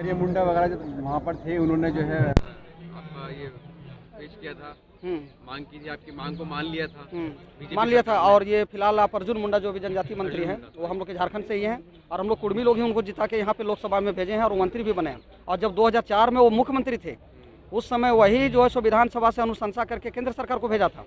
करिए मुंडा वगैरह जो वहाँ पर थे, उन्होंने जो है आपका ये पेश किया था, मांग की थी, आपकी मांग को मान लिया था, मान लिया था। और ये फिलहाल आप अर्जुन मुंडा जो भी जनजातीय मंत्री हैं, वो हम लोग के झारखंड से ही हैं, और हम लोग कुर्मी लोग ही उनको जिता के यहाँ पे लोकसभा में भेजे हैं और वो मंत्री भी बने हैं। और जब 2004 में वो मुख्यमंत्री थे, उस समय वही जो है सो विधानसभा से अनुशंसा करके केंद्र सरकार को भेजा था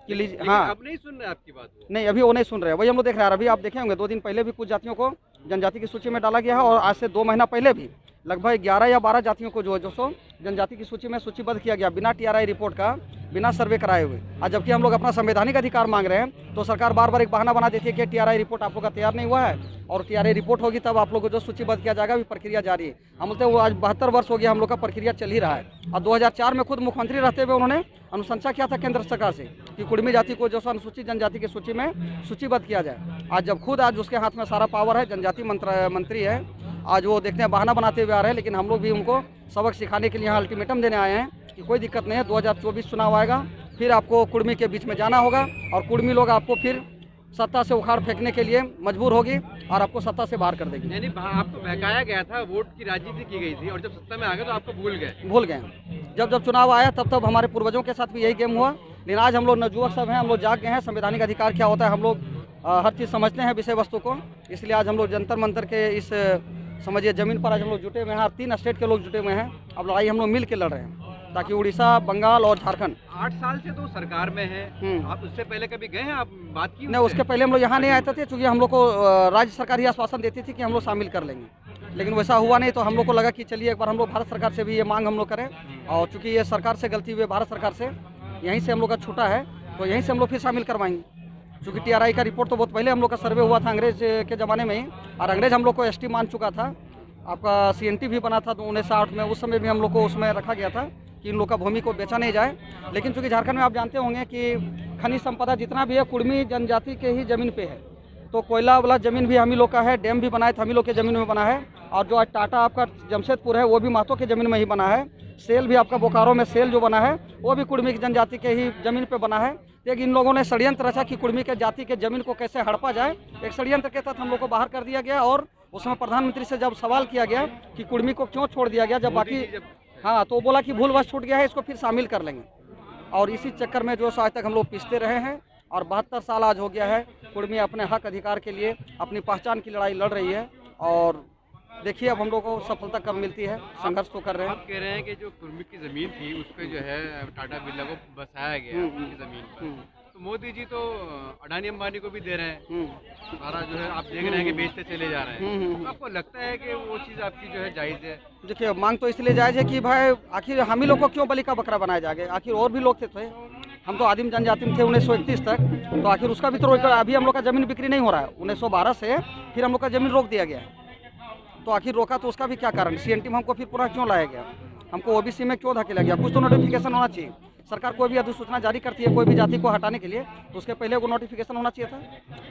कि लीजिए। हाँ, अब नहीं सुन रहे आपकी बात? नहीं, अभी वो नहीं सुन रहे, वही हम लोग देख रहे हैं। अभी आप देखे होंगे 2 दिन पहले भी कुछ जातियों को जनजाति की सूची में डाला गया है, और आज से 2 महीना पहले भी लगभग 11 या 12 जातियों को जो सो जनजाति की सूची में सूचीबद्ध किया गया, बिना टीआरआई रिपोर्ट का, बिना सर्वे कराए हुए। और जबकि हम लोग अपना संवैधानिक अधिकार मांग रहे हैं, तो सरकार बार बार एक बहाना बना देती है कि टीआरआई रिपोर्ट आप लोग का तैयार नहीं हुआ है, और टीआरआई रिपोर्ट होगी तब आप लोग को जो सूचीबद्ध किया जाएगा। अभी प्रक्रिया जारी है। हम बोलते हैं वो आज 72 वर्ष हो गया हम लोग का प्रक्रिया चल ही रहा है। और 2004 में खुद मुख्यमंत्री रहते हुए उन्होंने अनुशंसा किया था केंद्र सरकार से कि कुर्मी जाति को जो अनुसूचित जनजाति की सूची में सूचीबद्ध किया जाए। आज जब खुद आज उसके हाथ में सारा पावर है, जनजाति मंत्री है, आज वो देखते हैं बहाना बनाते हुए आ रहे हैं। लेकिन हम लोग भी उनको सबक सिखाने के लिए यहाँ अल्टीमेटम देने आए हैं कि कोई दिक्कत नहीं है, 2024 चुनाव आएगा, फिर आपको कुर्मी के बीच में जाना होगा, और कुर्मी लोग आपको फिर सत्ता से उखाड़ फेंकने के लिए मजबूर होगी और आपको सत्ता से बाहर कर देगी। यानी आपको बहकाया गया था, वोट की राजनीति की गई थी, और जब सत्ता में आ गए तो आपको भूल गए। जब चुनाव आया तब हमारे पूर्वजों के साथ भी यही गेम हुआ। लेकिन आज हम लोग नवजुवक सब हैं, हम लोग जाग गए हैं, संवैधानिक अधिकार क्या होता है, हम लोग हर चीज़ समझते हैं विषय वस्तु को। इसलिए आज हम लोग जंतर मंतर के इस समझिए ज़मीन पर आज हम लोग जुटे हुए हैं, और 3 स्टेट के लोग जुटे हुए हैं। अब लड़ाई हम लोग मिल के लड़ रहे हैं, ताकि उड़ीसा, बंगाल और झारखंड। 8 साल से तो सरकार में है, आप उससे पहले कभी गए हैं, आप बात की? नहीं, उसके पहले हम लोग यहाँ नहीं आए थे, क्योंकि हम लोग को राज्य सरकार ही आश्वासन देती थी कि हम लोग शामिल कर लेंगे। लेकिन वैसा हुआ नहीं, तो हम लोग को लगा कि चलिए एक बार हम लोग भारत सरकार से भी ये मांग हम लोग करें। और चूँकि ये सरकार से गलती हुई है, भारत सरकार से यहीं से हम लोग का छूटा है, तो यहीं से हम लोग फिर शामिल करवाएंगे। चूँकि टीआरआई का रिपोर्ट तो बहुत पहले हम लोग का सर्वे हुआ था, अंग्रेज के ज़माने में ही, और अंग्रेज हम लोग को एसटी मान चुका था। आपका सीएनटी भी बना था 1960 में, उस समय भी हम लोग को उसमें रखा गया था कि इन लोग का भूमि को बेचा नहीं जाए। लेकिन चूँकि झारखंड में आप जानते होंगे कि खनिज संपदा जितना भी है कुर्मी जनजाति के ही ज़मीन पे है, तो कोयला वाला ज़मीन भी हम ही लोग का है, डैम भी बनाए हम ही लोग के ज़मीन में बना है, और जो आज टाटा आपका जमशेदपुर है वो भी महतो के ज़मीन में ही बना है। सेल भी आपका बोकारो में सेल जो बना है वो भी कुर्मी की जनजाति के ही ज़मीन पे बना है। लेकिन इन लोगों ने षड्यंत्र रचा कि कुर्मी के जाति के ज़मीन को कैसे हड़पा जाए। एक षड्यंत्र के तहत हम लोग को बाहर कर दिया गया, और उसमें प्रधानमंत्री से जब सवाल किया गया कि कुर्मी को क्यों छोड़ दिया गया, जब बाकी हाँ, तो बोला कि भूलवश छूट गया है, इसको फिर शामिल कर लेंगे। और इसी चक्कर में जो आज तक हम लोग पिसते रहे हैं, और 72 साल आज हो गया है कुर्मी अपने हक अधिकार के लिए अपनी पहचान की लड़ाई लड़ रही है। और देखिए अब हम लोग को सफलता कब मिलती है, संघर्ष तो कर रहे हैं। आप कह रहे हैं कि जो कुर्मी की ज़मीन थी उस पर जो है टाटा बिरला को बसाया गया उनकी ज़मीन पर, तो मोदी जी तो अडानी अंबानी को भी दे रहे हैं, सारा जो है आप देख रहे हैं कि बेचते चले जा रहे हैं। तो आपको लगता है कि वो चीज़ आपकी जो है जायज़ है? देखिए, मांग तो इसलिए जायज़ है कि भाई आखिर हम ही लोग को क्यों बलि का बकरा बनाया जाएगा, आखिर और भी लोग थे। हम तो आदिम जनजाति में थे 1931 तक, तो आखिर उसका भी तो अभी हम लोग का ज़मीन बिक्री नहीं हो रहा है। 1912 से फिर हम लोग का ज़मीन रोक दिया गया, तो आखिर रोका तो उसका भी क्या कारण, सीएनटी में हमको फिर पूरा क्यों लाया गया, हमको ओबीसी में क्यों धकेला गया? कुछ तो नोटिफिकेशन होना चाहिए। सरकार कोई भी अधिसूचना जारी करती है कोई भी जाति को हटाने के लिए, तो उसके पहले वो नोटिफिकेशन होना चाहिए था,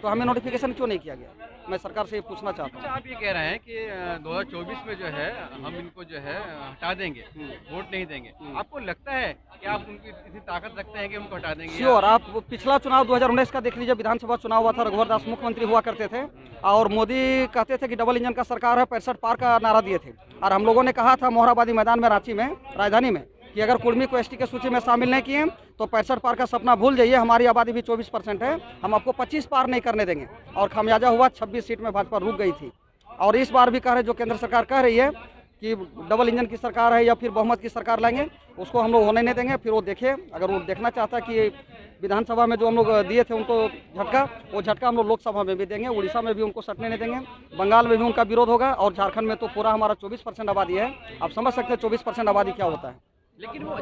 तो हमें नोटिफिकेशन क्यों नहीं किया गया? मैं सरकार से ये पूछना चाहता हूँ। अच्छा, आप ये कह रहे हैं कि 2024 में जो है हम इनको जो है हटा देंगे, वोट नहीं देंगे। आपको लगता है कि आप उनकी इतनी ताकत रखते हैं कि उनको हटा देंगे? श्योर। आप पिछला चुनाव 2019 का देख लीजिए, विधानसभा चुनाव हुआ था, रघुवर दास मुख्यमंत्री हुआ करते थे, और मोदी कहते थे कि डबल इंजन का सरकार है, 65 पार का नारा दिए थे। और हम लोगों ने कहा था मोहराबादी मैदान में, रांची में, राजधानी में, कि अगर कुर्मी को एसटी के सूची में शामिल नहीं किए तो 65 पार का सपना भूल जाइए, हमारी आबादी भी 24% है, हम आपको 25 पार नहीं करने देंगे। और खामियाजा हुआ, 26 सीट में भाजपा रुक गई थी। और इस बार भी कह रहे, जो केंद्र सरकार कह रही है कि डबल इंजन की सरकार है या फिर बहुमत की सरकार लाएंगे, उसको हम लोग होने नहीं देंगे। फिर वो देखे, अगर वो देखना चाहता है कि विधानसभा में जो हम लोग दिए थे उनको झटका, वो झटका हम लोग लोकसभा में भी देंगे, उड़ीसा में भी उनको सटने नहीं देंगे, बंगाल में भी उनका विरोध होगा, और झारखंड में तो पूरा हमारा 24% आबादी है। आप समझ सकते हैं 24% आबादी क्या होता है। लेकिन वो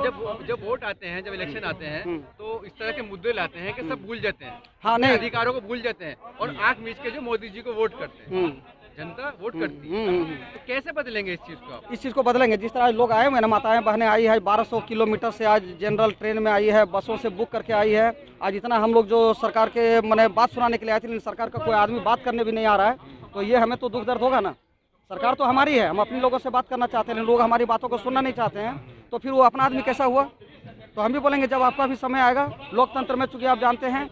जब वोट आते हैं, जब इलेक्शन आते हैं, तो इस तरह के मुद्दे लाते हैं कि सब भूल जाते हैं, हाँ, नहीं, अधिकारों को भूल जाते हैं, और आंख मीच के जो मोदी जी को वोट करते हैं, जनता वोट करती है। तो कैसे बदलेंगे इस चीज़ को आप? इस चीज़ को बदलेंगे, जिस तरह लोग आए हुए ना, माताएं बहनें आई है, 1200 किलोमीटर से आज जनरल ट्रेन में आई है, बसों से बुक करके आई है। आज इतना हम लोग जो सरकार के मैंने बात सुनाने के लिए आए थे, लेकिन सरकार का कोई आदमी बात करने भी नहीं आ रहा है, तो ये हमें तो दुख दर्द होगा ना। सरकार तो हमारी है, हम अपने लोगों से बात करना चाहते हैं, लेकिन लोग हमारी बातों को सुनना नहीं चाहते हैं, तो फिर वो अपना आदमी कैसा हुआ? तो हम भी बोलेंगे जब आपका भी समय आएगा। लोकतंत्र में चूंकि आप जानते हैं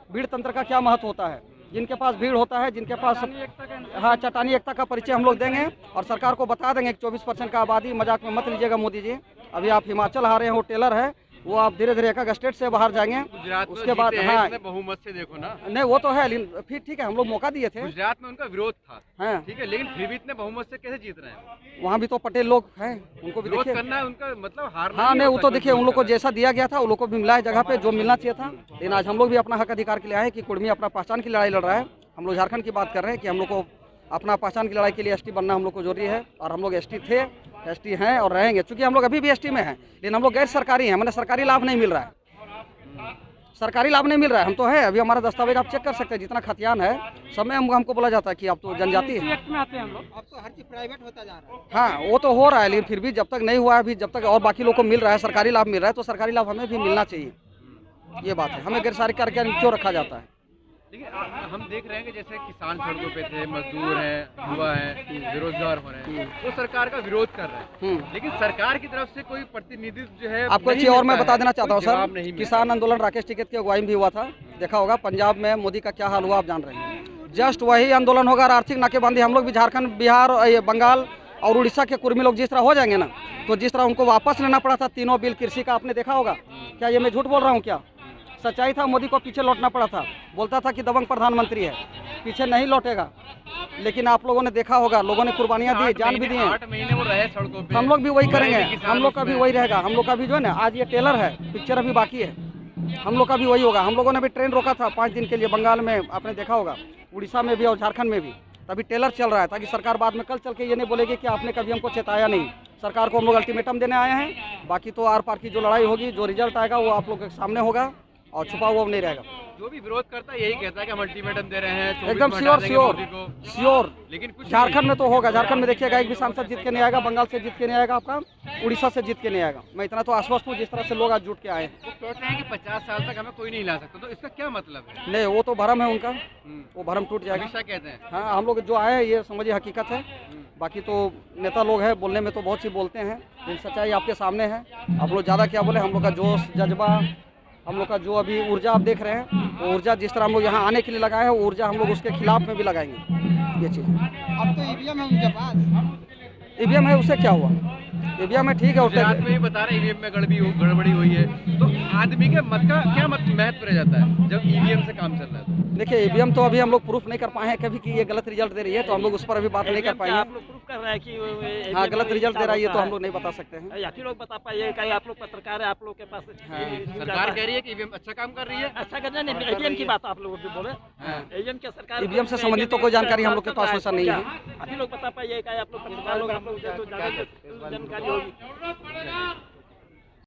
भीड़ तंत्र का क्या महत्व होता है, जिनके पास भीड़ होता है, जिनके पास हाँ चट्टानी एकता का परिचय हम लोग देंगे और सरकार को बता देंगे कि 24% का आबादी, मजाक में मत लीजिएगा मोदी जी। अभी आप हिमाचल आ रहे हैं, वो टेलर है, वो आप धीरे धीरे एक स्टेट से बाहर जाएंगे, गुजरात उसके बाद हाँ बहुमत से देखो ना। नहीं वो तो है, लेकिन फिर ठीक है हम लोग मौका दिए थे। गुजरात में उनका विरोध था, हाँ ठीक है, लेकिन फिर भी इतने बहुमत से कैसे जीत रहे हैं? वहाँ भी तो पटेल लोग हैं, उनको भी विरोध देखिए। करना है उनका मतलब हारना हाँ नहीं वो होता तो कोई देखिए उन विरोध लोग को कर रहा है। जैसा दिया गया था उन लोग को भी मिला है जगह पे जो मिलना चाहिए था। लेकिन आज हम लोग भी अपना हक अधिकार के लिए आए कि कुर्मी अपना पहचान की लड़ाई लड़ रहा है। हम लोग झारखंड की बात कर रहे हैं कि हम लोग को अपना पहचान की लड़ाई के लिए एसटी बनना हम लोग को जरूरी है और हम लोग एसटी थे, एसटी हैं और रहेंगे। चूंकि हम लोग अभी भी एसटी में हैं, लेकिन हम लोग गैर सरकारी हैं, मैंने सरकारी लाभ नहीं मिल रहा है, सरकारी लाभ नहीं मिल रहा है। हम तो है, अभी हमारा दस्तावेज आप चेक कर सकते हैं, जितना खतियान है सब में हमको बोला जाता है कि आप तो जनजाति है। अब तो हर चीज प्राइवेट होता जा रहा है। हाँ वो तो हो रहा है, लेकिन फिर भी जब तक नहीं हुआ है, अभी जब तक और बाकी लोग को मिल रहा है, सरकारी लाभ मिल रहा है, तो सरकारी लाभ हमें भी मिलना चाहिए। ये बात है, हमें गैर सरकारी क्यों रखा जाता है? देखिए हम देख रहे हैं कि जैसे किसान सड़कों पे थे, मजदूर हैं, युवा हैं, बेरोजगार हो रहे हैं, वो सरकार का विरोध कर रहे हैं, लेकिन सरकार की तरफ से कोई प्रतिनिधित्व जो है आपको एक नहीं चीज और मिलता मैं बता है, देना चाहता हूँ कोई जवाब सर, नहीं मिलता। किसान आंदोलन राकेश टिकैत की अगुवाई में भी हुआ था, देखा होगा पंजाब में मोदी का क्या हाल हुआ आप जान रहे हैं। जस्ट वही आंदोलन होगा, आर्थिक नाकेबंदी हम लोग भी झारखंड, बिहार, ये बंगाल और उड़ीसा के कुर्मी लोग जिस तरह हो जाएंगे ना, तो जिस तरह उनको वापस लेना पड़ा था तीनों बिल कृषि का, आपने देखा होगा। क्या ये मैं झूठ बोल रहा हूँ क्या? सच्चाई था, मोदी को पीछे लौटना पड़ा था, बोलता था कि दबंग प्रधानमंत्री है, पीछे नहीं लौटेगा। लेकिन आप लोगों ने देखा होगा, लोगों ने कुर्बानियां दी, जान भी दी हैं। 8 महीने वो रहे सड़कों पे। हम लोग भी वही करेंगे, किसान हम लोग का भी उसमें- वही रहेगा। हम लोग का भी जो है ना, आज ये टेलर है, पिक्चर अभी बाकी है, हम लोग का भी वही होगा। हम लोगों ने भी ट्रेन रोका था 5 दिन के लिए बंगाल में, आपने देखा होगा, उड़ीसा में भी और झारखंड में भी, तभी टेलर चल रहा है ताकि सरकार बाद में कल चल के ये नहीं बोलेगी कि आपने कभी हमको चेताया नहीं। सरकार को हम लोग अल्टीमेटम देने आए हैं, बाकी तो आर पार की जो लड़ाई होगी, जो रिजल्ट आएगा वो आप लोग के सामने होगा और छुपा हुआ नहीं रहेगा। जो भी विरोध करता है यही कहता है कि हम अल्टीमेटम दे रहे हैं, 24 एकदम में हटा श्योर देंगे श्योर मोदी को। श्योर। लेकिन कुछ झारखंड में तो होगा, झारखंड में देखिएगा एक भी सांसद जीत के नहीं आएगा, बंगाल से जीत के नहीं आएगा, आपका उड़ीसा से जीत के नहीं आएगा। मैं इतना तो आश्वस्त हूँ जिस तरह से लोग आज जुट के आए हैं। वो कहते हैं कि 50 साल तक हमें कोई नहीं हिला सकता, तो इसका क्या मतलब है? नहीं वो तो भरम है उनका, वो भरम टूट जाएगा। हमेशा कहते हैं। हाँ हम लोग जो आए हैं ये समझिए हकीकत है, बाकी तो नेता लोग हैं, बोलने में तो बहुत सी बोलते हैं, लेकिन सच्चाई आपके सामने है। आप लोग ज़्यादा क्या बोले, हम लोग का जोश जज्बा, हम लोग का जो अभी ऊर्जा आप देख रहे हैं, वो ऊर्जा जिस तरह हम लोग यहाँ आने के लिए लगाए हैं, वो ऊर्जा हम लोग उसके खिलाफ में भी लगाएंगे। ये चीज़ अब तो ईवीएम है उनके पास। ईवीएम है, उससे क्या हुआ? ईवीएम है ठीक है, गुजरात में भी बता रहे ईवीएम में गड़बड़ी हुई है, तो आदमी के मत का क्या महत्व रह जाता है जब ईवीएम से काम चल रहा है? देखिए ईवीएम तो अभी हम लोग प्रूफ नहीं कर पाए हैं कभी कि ये गलत रिजल्ट दे रही है, तो हम लोग उस पर अभी बात नहीं कर पाएंगे। आप लोग प्रूफ कर रहे हैं कि हाँ गलत रिजल्ट दे रहा है ये तो हम लोग नहीं बता सकते हैं। या फिर लोग बता पाइए, कहीं आप लोग पत्रकार है, आप लोग के पास सरकार कह रही है कि ईवीएम अच्छा काम कर रही है। अच्छा करना नहीं, एजीएम की बात आप लोग भी बोले, एजीएम के सरकार ईवीएम से संबंधित तो कोई जानकारी हम लोग के पास वैसा नहीं है। अभी लोग बता पाइए, कहीं आप लोग पत्रकार लोग, आप लोग जानकारी होगी।